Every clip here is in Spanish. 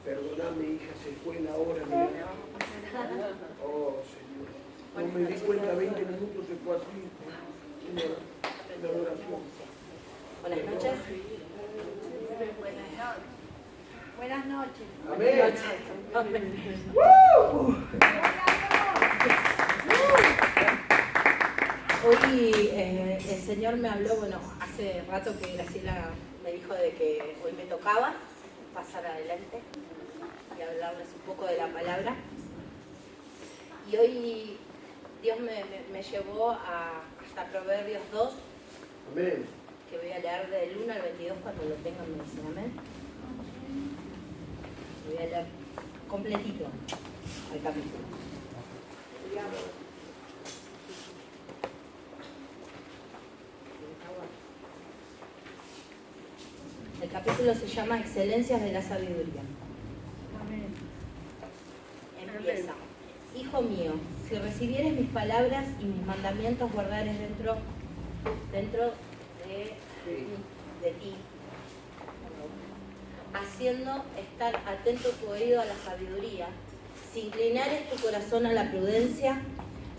Perdóname, hija, se fue la hora. Mira. Oh, Señor. No me di cuenta, 20 minutos se fue así. Una adoración. Buenas noches. Buenas noches. Amén. Amén. Hoy el Señor me habló, bueno, hace rato que Graciela me dijo de que hoy me tocaba pasar adelante y hablarles un poco de la palabra. Y hoy Dios me llevó hasta Proverbios 2, Amén. que voy a leer del 1 al 22 cuando lo tengan, me dicen amén. Voy a leer completito el capítulo. El capítulo se llama Excelencias de la Sabiduría. Amén. Empieza. Hijo mío, si recibieres mis palabras y mis mandamientos guardares dentro de ti, haciendo estar atento tu oído a la sabiduría, si inclinares tu corazón a la prudencia,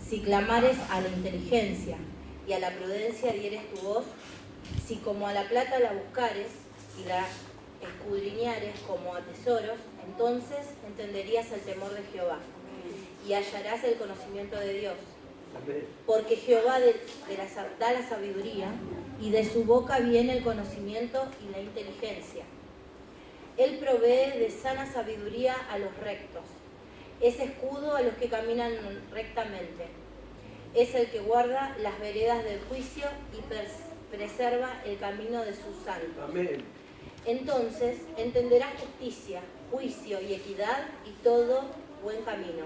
si clamares a la inteligencia y a la prudencia dieres tu voz, si como a la plata la buscares y la escudriñares como a tesoros, entonces entenderías el temor de Jehová y hallarás el conocimiento de Dios. Porque Jehová da la sabiduría y de su boca viene el conocimiento y la inteligencia. Él provee de sana sabiduría a los rectos, es escudo a los que caminan rectamente. Es el que guarda las veredas del juicio y preserva el camino de sus santos. Amén. Entonces entenderás justicia, juicio y equidad y todo buen camino.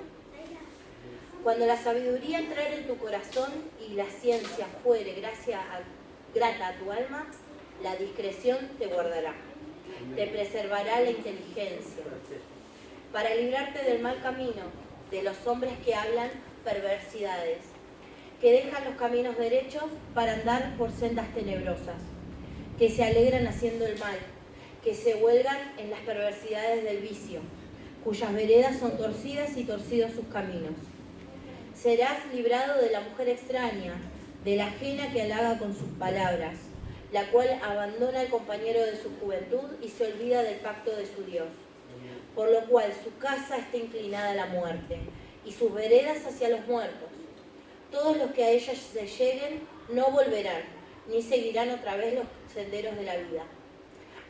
Cuando la sabiduría entrare en tu corazón y la ciencia fuere grata a tu alma, la discreción te guardará. Te preservará la inteligencia. Para librarte del mal camino, de los hombres que hablan perversidades, que dejan los caminos derechos para andar por sendas tenebrosas, que se alegran haciendo el mal, que se huelgan en las perversidades del vicio, cuyas veredas son torcidas y torcidos sus caminos. Serás librado de la mujer extraña, de la ajena que halaga con sus palabras, la cual abandona al compañero de su juventud y se olvida del pacto de su Dios. Por lo cual su casa está inclinada a la muerte y sus veredas hacia los muertos. Todos los que a ella se lleguen no volverán, ni seguirán otra vez los senderos de la vida.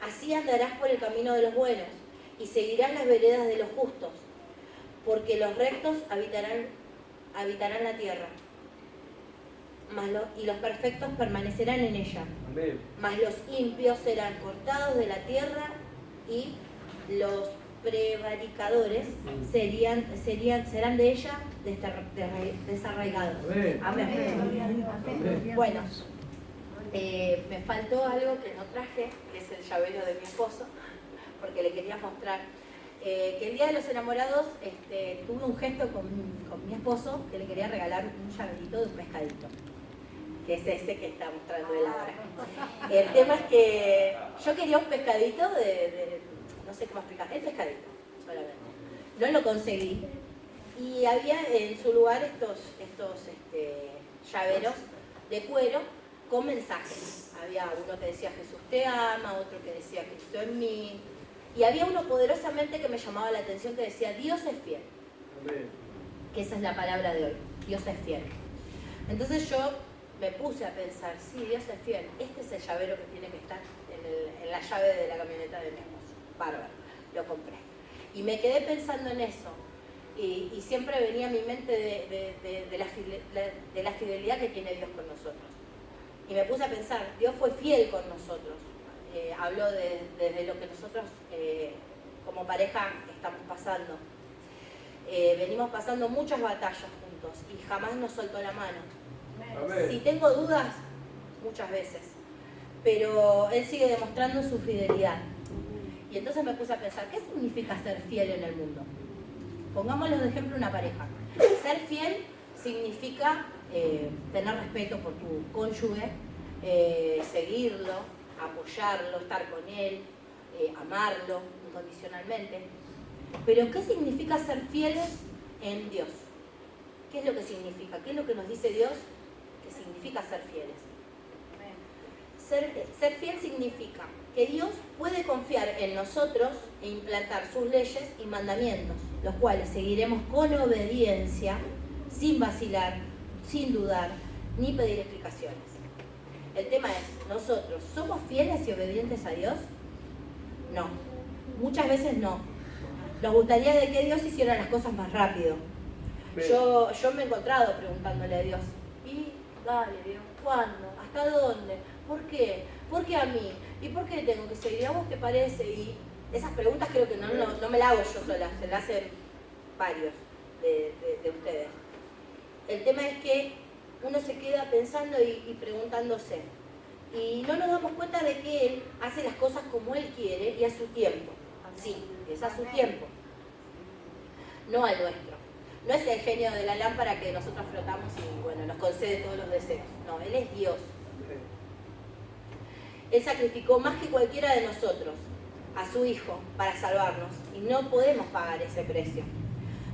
Así andarás por el camino de los buenos y seguirás las veredas de los justos, porque los rectos habitarán la tierra, y los perfectos permanecerán en ella. Amén. Mas los impios serán cortados de la tierra y los prevaricadores serán de ella desarraigados. Amén. Amén. Bueno, me faltó algo que no traje, que es el llavero de mi esposo, porque le quería mostrar que el Día de los Enamorados tuve un gesto con mi esposo que le quería regalar un llaverito de un pescadito, que es ese que está mostrando él ahora. El tema es que yo quería un pescadito no sé cómo explicar, el pescadito solamente. No lo conseguí y había en su lugar estos llaveros de cuero con mensajes. Había uno que decía Jesús te ama, otro que decía Cristo en mí, y había uno poderosamente que me llamaba la atención que decía Dios es fiel. Amén. Que esa es la palabra de hoy, Dios es fiel. Entonces yo me puse a pensar, sí, Dios es fiel, este es el llavero que tiene que estar en la llave de la camioneta de mi esposo. Bárbaro, lo compré. Y me quedé pensando en eso. Y siempre venía a mi mente de la fidelidad que tiene Dios con nosotros. Y me puse a pensar, Dios fue fiel con nosotros. Habló desde lo que nosotros como pareja estamos pasando. Venimos pasando muchas batallas juntos y jamás nos soltó la mano. Amén. Si tengo dudas, muchas veces, pero Él sigue demostrando su fidelidad. Y entonces me puse a pensar, ¿qué significa ser fiel en el mundo? Pongámoslo de ejemplo una pareja. Ser fiel significa tener respeto por tu cónyuge, seguirlo, apoyarlo, estar con él, amarlo incondicionalmente. Pero ¿qué significa ser fieles en Dios? ¿Qué es lo que significa? ¿Qué es lo que nos dice Dios que significa ser fieles? Ser fiel significa que Dios puede confiar en nosotros e implantar sus leyes y mandamientos, los cuales seguiremos con obediencia, sin vacilar, sin dudar, ni pedir explicaciones. El tema es, ¿nosotros somos fieles y obedientes a Dios? No, muchas veces no. Nos gustaría de que Dios hiciera las cosas más rápido. Yo me he encontrado preguntándole a Dios, y dale Dios, ¿cuándo? ¿Hasta dónde? ¿Por qué? ¿Por qué a mí? ¿Y por qué tengo que seguir? ¿A vos qué parece? Y esas preguntas creo que no me las hago yo sola, se las hacen varios de ustedes. El tema es que uno se queda pensando y preguntándose. Y no nos damos cuenta de que Él hace las cosas como Él quiere y a su tiempo. Sí, es a su tiempo, no al nuestro. No es el genio de la lámpara que nosotros frotamos y bueno, nos concede todos los deseos. No, Él es Dios. Él sacrificó más que cualquiera de nosotros a su Hijo para salvarnos y no podemos pagar ese precio.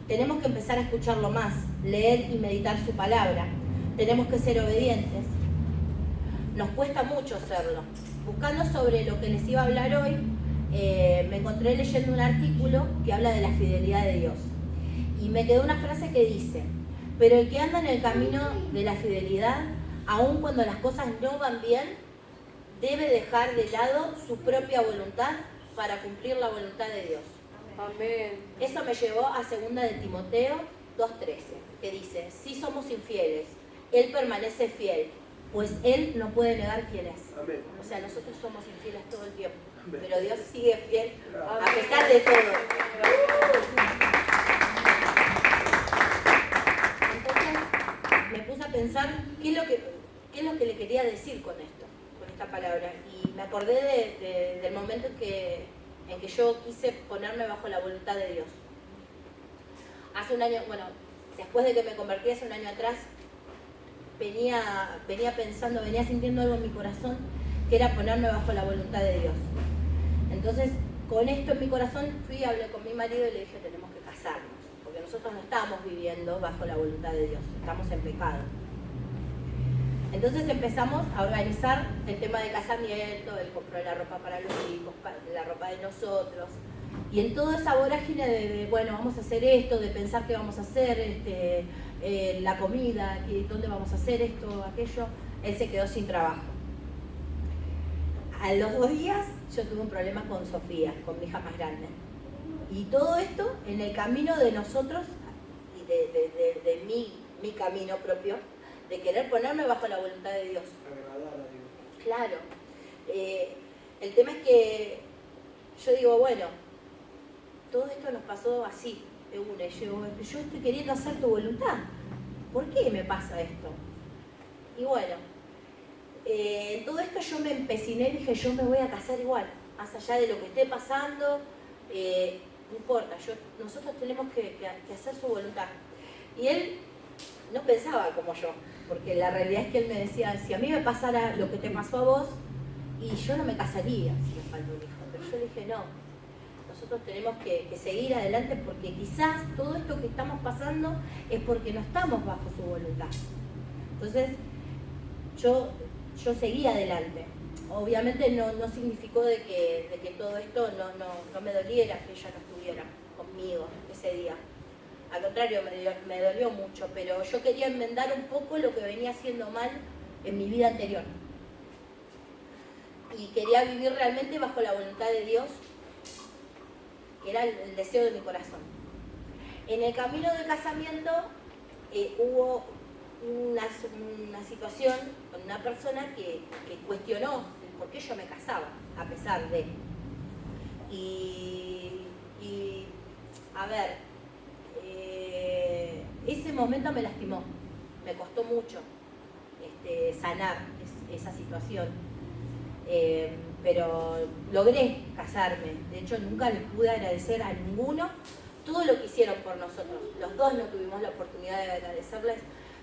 Tenemos que empezar a escucharlo más, leer y meditar su palabra. Tenemos que ser obedientes. Nos cuesta mucho serlo. Buscando sobre lo que les iba a hablar hoy, me encontré leyendo un artículo que habla de la fidelidad de Dios. Y me quedó una frase que dice, pero el que anda en el camino de la fidelidad, aun cuando las cosas no van bien, debe dejar de lado su propia voluntad para cumplir la voluntad de Dios. Amén. Eso me llevó a 2 de Timoteo 2:13, que dice, si somos infieles, Él permanece fiel, pues Él no puede negar quién es. Amén. O sea, nosotros somos infieles todo el tiempo, pero Dios sigue fiel a Amén. pesar de todo. Entonces me puse a pensar qué es lo que le quería decir con esto, con esta palabra. Y me acordé del momento en que yo quise ponerme bajo la voluntad de Dios. Hace un año, bueno, después de que me convertí hace un año atrás, venía pensando, venía sintiendo algo en mi corazón que era ponerme bajo la voluntad de Dios. Entonces, con esto en mi corazón, fui, hablé con mi marido y le dije, tenemos que casarnos, porque nosotros no estamos viviendo bajo la voluntad de Dios, estamos en pecado. Entonces empezamos a organizar el tema de casamiento, él compró la ropa para los hijos, la ropa de nosotros, y en toda esa vorágine de bueno, vamos a hacer esto, de pensar qué vamos a hacer, la comida, dónde vamos a hacer esto, aquello, él se quedó sin trabajo. A los 2 días yo tuve un problema con Sofía, con mi hija más grande. Y todo esto en el camino de nosotros, y de mi camino propio, de querer ponerme bajo la voluntad de Dios. Agradar a Dios. Claro. El tema es que yo digo, bueno, todo esto nos pasó así, de una. Y yo estoy queriendo hacer tu voluntad. ¿Por qué me pasa esto? Y bueno, en todo esto yo me empeciné y dije, yo me voy a casar igual. Más allá de lo que esté pasando, no importa, nosotros tenemos que hacer su voluntad. Y él no pensaba como yo, porque la realidad es que él me decía, si a mí me pasara lo que te pasó a vos, y yo no me casaría si me falta un hijo. Pero yo dije, no, nosotros tenemos que seguir adelante porque quizás todo esto que estamos pasando es porque no estamos bajo su voluntad. Entonces, yo seguí adelante. Obviamente no significó de que todo esto no me doliera que ella no estuviera conmigo ese día. Al contrario, me dolió mucho, pero yo quería enmendar un poco lo que venía haciendo mal en mi vida anterior. Y quería vivir realmente bajo la voluntad de Dios, que era el deseo de mi corazón. En el camino del casamiento hubo una situación con una persona que cuestionó el por qué yo me casaba, a pesar de. Y a ver, ese momento me lastimó, me costó mucho sanar esa situación, pero logré casarme. De hecho, nunca les pude agradecer a ninguno todo lo que hicieron por nosotros. Los dos no tuvimos la oportunidad de agradecerles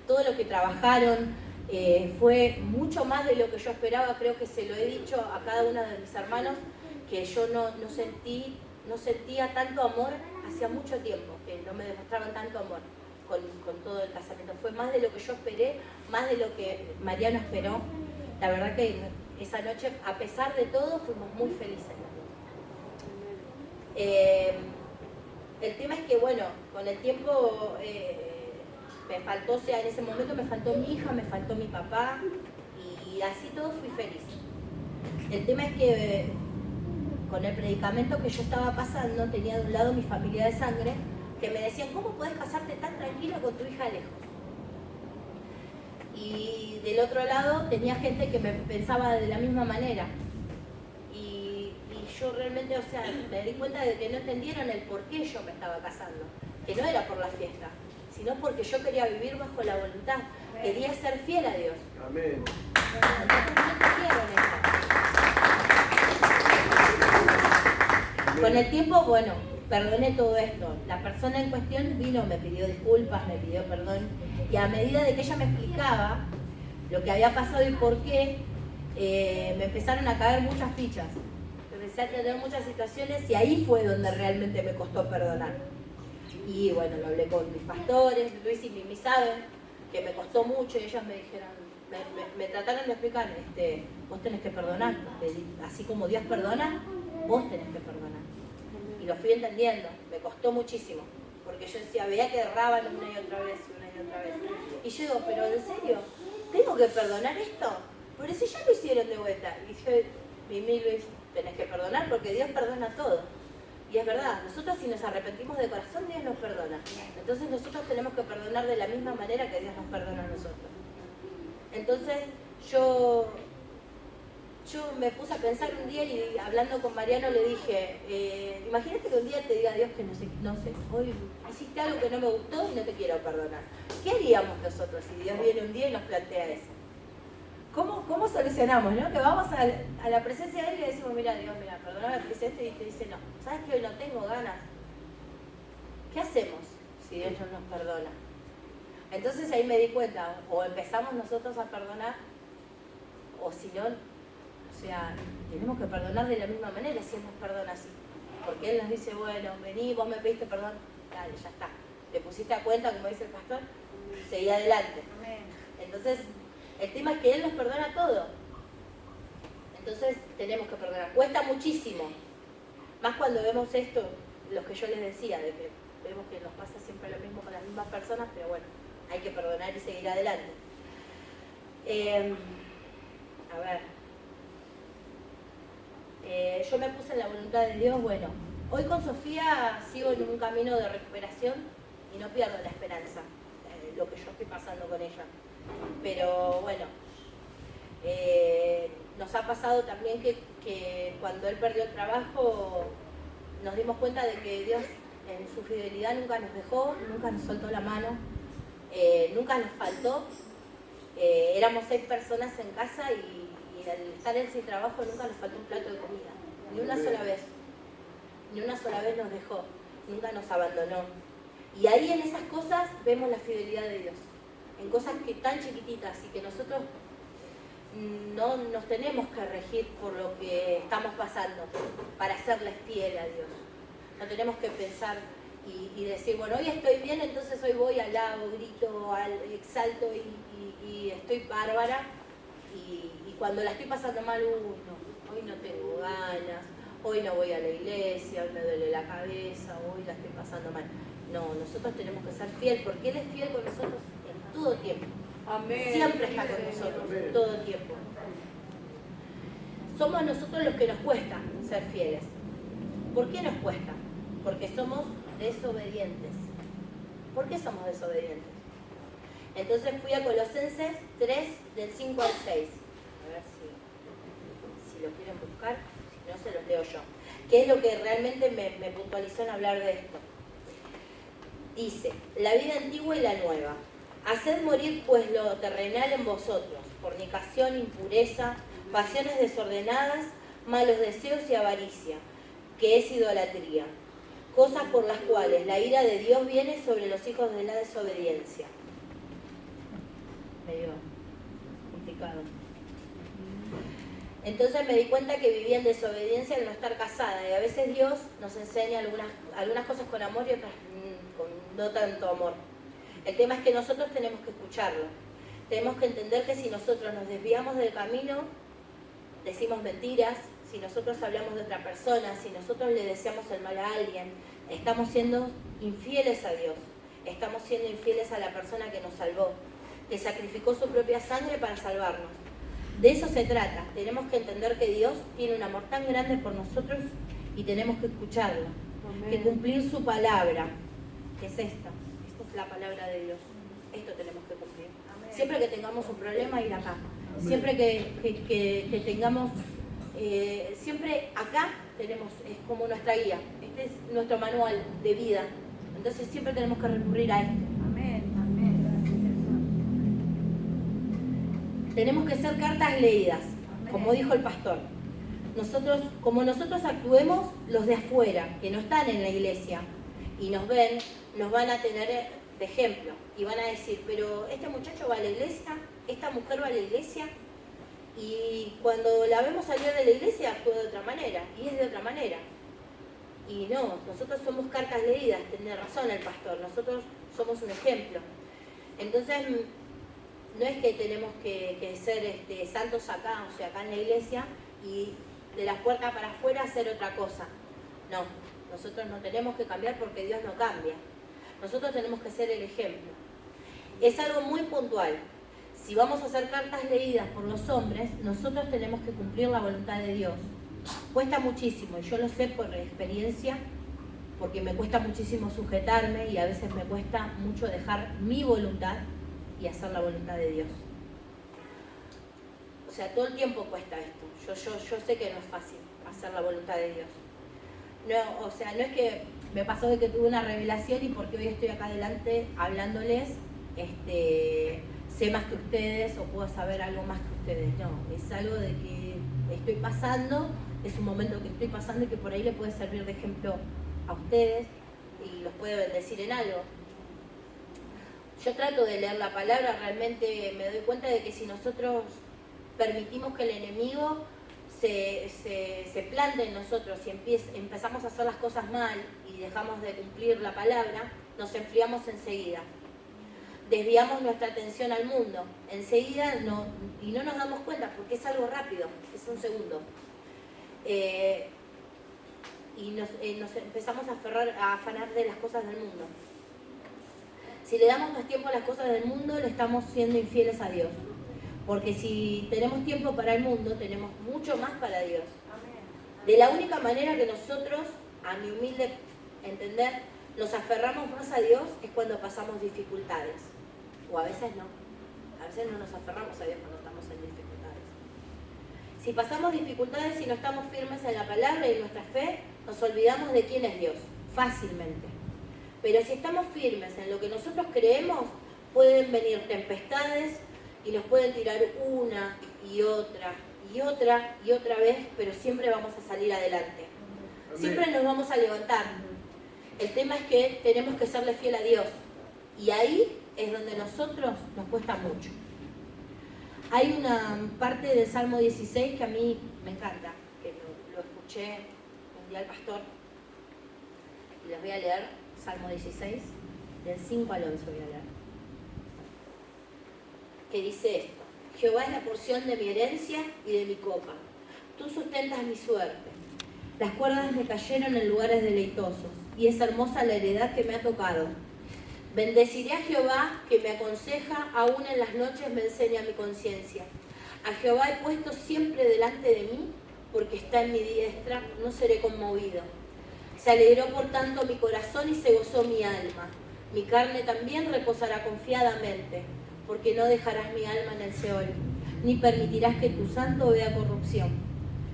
todo lo que trabajaron. Fue mucho más de lo que yo esperaba. Creo que se lo he dicho a cada uno de mis hermanos, que yo no sentía tanto amor hacía mucho tiempo, que no me demostraban tanto amor con todo el casamiento. Fue más de lo que yo esperé, más de lo que Mariano esperó. La verdad que esa noche, a pesar de todo, fuimos muy felices. El tema es que, bueno, con el tiempo me faltó, o sea, en ese momento me faltó mi hija, me faltó mi papá, y así todo fui feliz. El tema es que con el predicamento que yo estaba pasando, tenía de un lado mi familia de sangre, que me decían, ¿cómo podés casarte tan tranquila con tu hija lejos? Y del otro lado tenía gente que me pensaba de la misma manera. Y yo realmente, o sea, me di cuenta de que no entendieron el por qué yo me estaba casando. Que no era por la fiesta, sino porque yo quería vivir bajo la voluntad. Quería ser fiel a Dios. Amén. Entonces no entendieron eso. Con el tiempo, bueno, perdoné todo esto. La persona en cuestión vino, me pidió disculpas, me pidió perdón. Y a medida de que ella me explicaba lo que había pasado y por qué, me empezaron a caer muchas fichas. Empecé a tener muchas situaciones y ahí fue donde realmente me costó perdonar. Y bueno, lo hablé con mis pastores, Luis y Mimi saben que me costó mucho, y ellos me dijeron, me trataron de explicar, vos tenés que perdonar, porque así como Dios perdona, vos tenés que perdonar. Y lo fui entendiendo, me costó muchísimo, porque yo decía, veía que erraban una y otra vez. Y yo digo, pero ¿en serio? ¿Tengo que perdonar esto? Pero si ya lo hicieron de vuelta. Y yo, Mimi, Luis, tenés que perdonar porque Dios perdona todo. Y es verdad, nosotros si nos arrepentimos de corazón, Dios nos perdona. Entonces nosotros tenemos que perdonar de la misma manera que Dios nos perdona a nosotros. Entonces yo me puse a pensar un día y hablando con Mariano le dije, imagínate que un día te diga Dios que no sé, hoy hiciste algo que no me gustó y no te quiero perdonar. ¿Qué haríamos nosotros si Dios viene un día y nos plantea eso? ¿Cómo solucionamos, no? Que vamos a la presencia de Él y le decimos, mira Dios, mira, perdóname porque hice esto, y te dice, no, ¿sabes que hoy no tengo ganas? ¿Qué hacemos si Dios no nos perdona? Entonces ahí me di cuenta, o empezamos nosotros a perdonar, o si no, o sea, tenemos que perdonar de la misma manera si Él nos perdona así. Porque Él nos dice, bueno, vení, vos me pediste perdón, dale, ya está. Te pusiste a cuenta, como dice el pastor, seguí adelante. Entonces, el tema es que Él nos perdona todo. Entonces, tenemos que perdonar. Cuesta muchísimo. Más cuando vemos esto, los que yo les decía, de que vemos que nos pasa siempre lo mismo con las mismas personas, pero bueno, hay que perdonar y seguir adelante. A ver. Yo me puse en la voluntad de Dios. Bueno, hoy con Sofía sigo en un camino de recuperación y no pierdo la esperanza, lo que yo estoy pasando con ella. Pero bueno, nos ha pasado también que cuando él perdió el trabajo nos dimos cuenta de que Dios en su fidelidad nunca nos dejó, nunca nos soltó la mano, nunca nos faltó. Éramos 6 personas en casa y al estar él sin trabajo nunca nos faltó un plato de comida, ni una sola vez nos dejó, nunca nos abandonó. Y ahí en esas cosas vemos la fidelidad de Dios, en cosas que tan chiquititas y que nosotros no nos tenemos que regir por lo que estamos pasando para serle fiel a Dios. No tenemos que pensar y decir, bueno, hoy estoy bien, entonces hoy voy, alabo, grito, exalto y estoy bárbara. Y cuando la estoy pasando mal, no, hoy no tengo ganas, hoy no voy a la iglesia, hoy me duele la cabeza, hoy la estoy pasando mal. No, nosotros tenemos que ser fiel, porque Él es fiel con nosotros en todo tiempo. Amén. Siempre está con nosotros, en todo tiempo. Somos nosotros los que nos cuesta ser fieles. ¿Por qué nos cuesta? Porque somos desobedientes. ¿Por qué somos desobedientes? Entonces fui a Colosenses 3, del 5 al 6. A ver si lo quieren buscar, si no se los leo yo. ¿Qué es lo que realmente me puntualizó en hablar de esto? Dice, la vida antigua y la nueva. Haced morir pues lo terrenal en vosotros, fornicación, impureza, pasiones desordenadas, malos deseos y avaricia, que es idolatría, cosas por las cuales la ira de Dios viene sobre los hijos de la desobediencia. Medio complicado. Entonces me di cuenta que vivía en desobediencia al no estar casada, y a veces Dios nos enseña algunas cosas con amor y otras con no tanto amor. El tema es que nosotros tenemos que escucharlo. Tenemos que entender que si nosotros nos desviamos del camino, decimos mentiras, si nosotros hablamos de otra persona, si nosotros le deseamos el mal a alguien, estamos siendo infieles a Dios. Estamos siendo infieles a la persona que nos salvó, que sacrificó su propia sangre para salvarnos. De eso se trata. Tenemos que entender que Dios tiene un amor tan grande por nosotros y tenemos que escucharlo. Amén. Que cumplir su palabra, que es esta. Esta es la palabra de Dios. Esto tenemos que cumplir. Amén. Siempre que tengamos un problema, ir acá. Amén. Siempre que tengamos... siempre acá tenemos, es como nuestra guía. Este es nuestro manual de vida. Entonces siempre tenemos que recurrir a esto. Amén, amén. Tenemos que ser cartas leídas, amén. Como dijo el pastor. Como nosotros actuemos, los de afuera, que no están en la iglesia y nos ven, nos van a tener de ejemplo y van a decir, pero este muchacho va a la iglesia, esta mujer va a la iglesia, y cuando la vemos salir de la iglesia actúa de otra manera, y es de otra manera. Y no, nosotros somos cartas leídas, tiene razón el pastor, nosotros somos un ejemplo. Entonces, no es que tenemos que ser santos acá, o sea, acá en la iglesia, y de la puerta para afuera hacer otra cosa. No, nosotros no tenemos que cambiar porque Dios no cambia. Nosotros tenemos que ser el ejemplo. Es algo muy puntual. Si vamos a hacer cartas leídas por los hombres, nosotros tenemos que cumplir la voluntad de Dios. Cuesta muchísimo, y yo lo sé por experiencia, porque me cuesta muchísimo sujetarme y a veces me cuesta mucho dejar mi voluntad y hacer la voluntad de Dios. O sea, todo el tiempo cuesta esto. Yo sé que no es fácil hacer la voluntad de Dios. No, o sea, no es que me pasó de que tuve una revelación y porque hoy estoy acá adelante hablándoles, sé más que ustedes o puedo saber algo más que ustedes. No, es algo de que estoy pasando, es un momento que estoy pasando y que por ahí le puede servir de ejemplo a ustedes y los puede bendecir en algo. Yo trato de leer la palabra, realmente me doy cuenta de que si nosotros permitimos que el enemigo se plante en nosotros y empezamos a hacer las cosas mal y dejamos de cumplir la palabra, nos enfriamos enseguida. Desviamos nuestra atención al mundo, enseguida y no nos damos cuenta porque es algo rápido, es un segundo. Y nos empezamos a afanar de las cosas del mundo. Si le damos más tiempo a las cosas del mundo, le estamos siendo infieles a Dios. Porque si tenemos tiempo para el mundo, tenemos mucho más para Dios. De la única manera que nosotros, a mi humilde entender, nos aferramos más a Dios es cuando pasamos dificultades. O a veces no. A veces no nos aferramos a Dios cuando estamos en dificultades. Si pasamos dificultades y no estamos firmes en la palabra y en nuestra fe, nos olvidamos de quién es Dios, fácilmente. Pero si estamos firmes en lo que nosotros creemos, pueden venir tempestades y nos pueden tirar una y otra y otra y otra vez, pero siempre vamos a salir adelante. Amén. Siempre nos vamos a levantar. El tema es que tenemos que serle fiel a Dios. Y ahí es donde nosotros nos cuesta mucho. Hay una parte del Salmo 16 que a mí me encanta, que lo escuché un día al pastor, y les voy a leer Salmo 16, del 5 al 11 voy a leer, que dice esto: Jehová es la porción de mi herencia y de mi copa, tú sustentas mi suerte, las cuerdas me cayeron en lugares deleitosos, y es hermosa la heredad que me ha tocado. Bendeciré a Jehová que me aconseja, aún en las noches me enseña mi conciencia. A Jehová he puesto siempre delante de mí, porque está en mi diestra, no seré conmovido. Se alegró por tanto mi corazón y se gozó mi alma. Mi carne también reposará confiadamente, porque no dejarás mi alma en el Seol, ni permitirás que tu santo vea corrupción.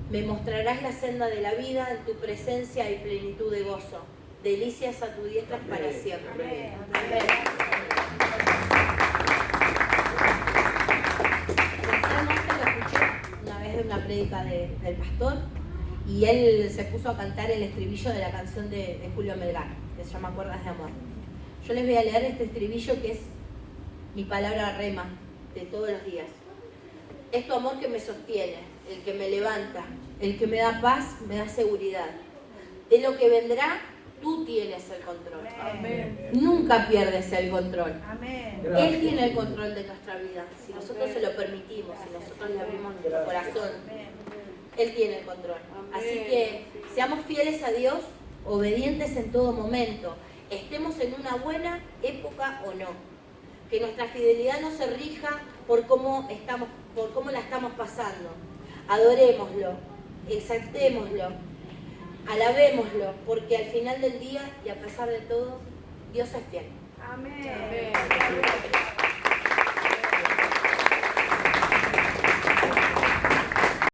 Me mostrarás la senda de la vida, en tu presencia y plenitud de gozo. Delicias a tu diestra para siempre. Amén. Amén. El salmo este lo escuché una vez de una prédica del pastor, y él se puso a cantar el estribillo de la canción de Julio Melgar, que se llama Cuerdas de Amor. Yo les voy a leer este estribillo que es mi palabra rema de todos los días. Es tu amor que me sostiene, el que me levanta, el que me da paz, me da seguridad. De lo que vendrá, tú tienes el control. Amén. Nunca pierdes el control. Amén. Gracias. Él tiene el control de nuestra vida. Si nosotros se lo permitimos, si nosotros le abrimos nuestro corazón, Él tiene el control. Así que seamos fieles a Dios, obedientes en todo momento. Estemos en una buena época o no. Que nuestra fidelidad no se rija por cómo la estamos pasando. Adorémoslo, exaltémoslo, alabémoslo, porque al final del día y a pesar de todo, Dios es fiel. Amén.